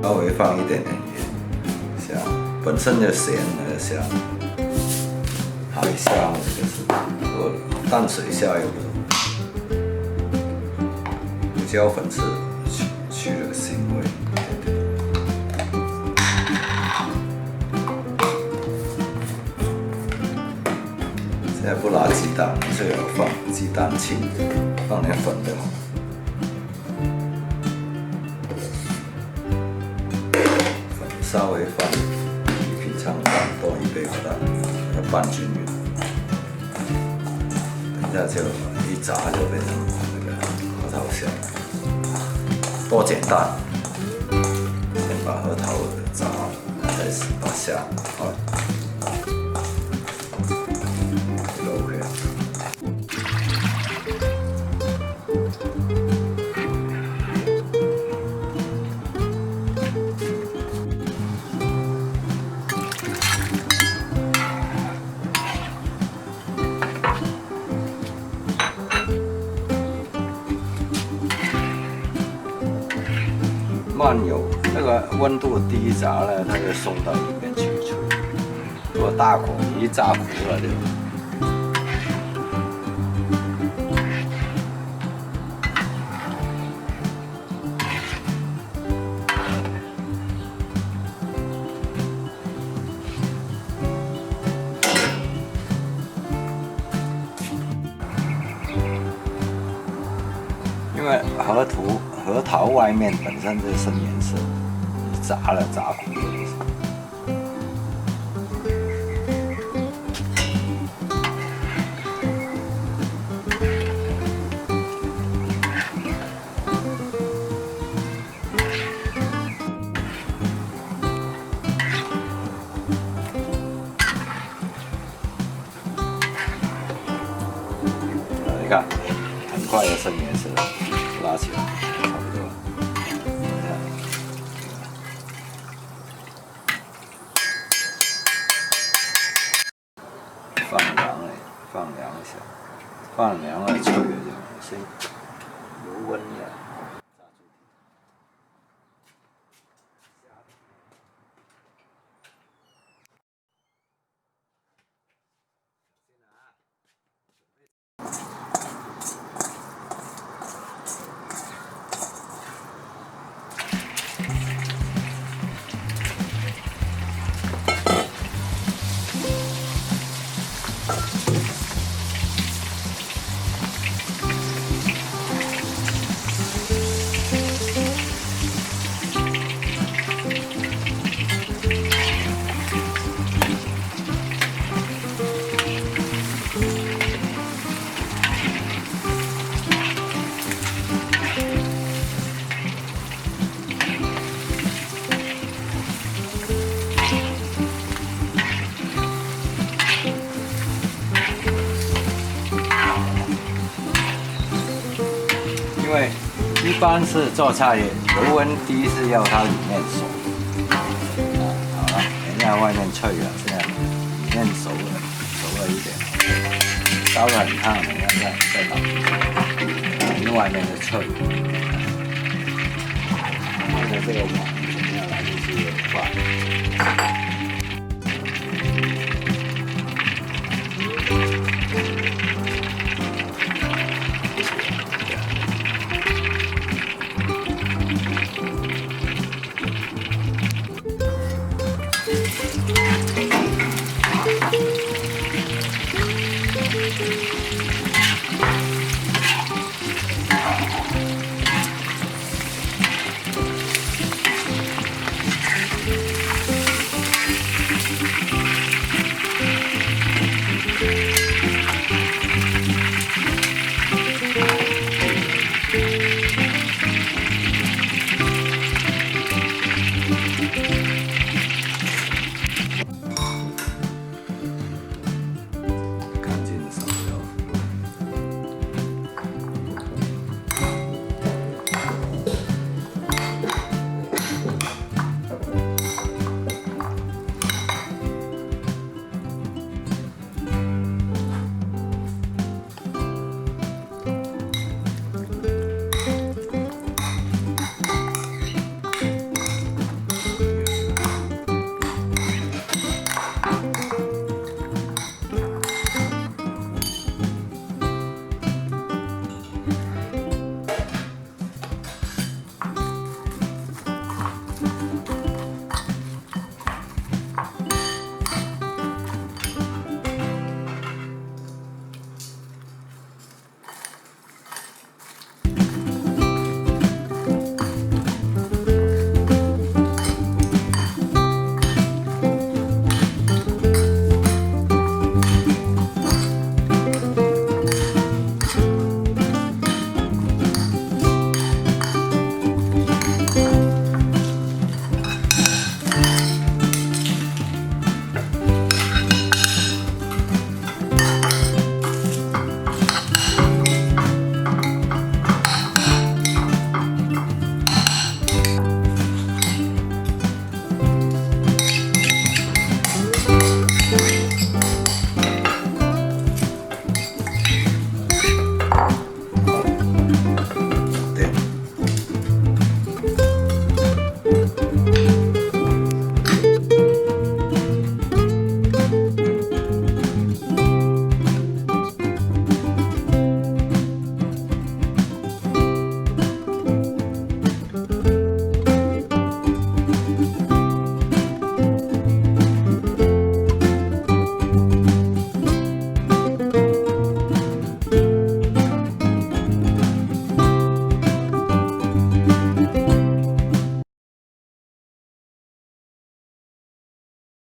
稍微放一点点盐，香，本身就咸的香。海虾就是淡水虾有胡椒粉是去了腥味。现在不拿鸡蛋，最好放鸡蛋清，放点粉就好。粉稍微放比平常放多1倍把它拌均匀。等一下就一炸就变成那个核桃虾。多简单，先把核桃炸，再把虾放。慢油，那个温度低炸呢，它就松到里面去。如果大火一炸糊了就。因为核桃外面本身就是深颜色，你炸糊了。你看，很快就深颜色了。拉起来，差不多了。放凉了，放凉一下，放凉了脆了就先油温了。因为一般是做菜油温低是要它里面熟，好了，等一下外面脆了，现在里面熟了一点，烧得很烫，等一下再倒进去，因为外面就脆。拿着这个碗，等一下拿进去放。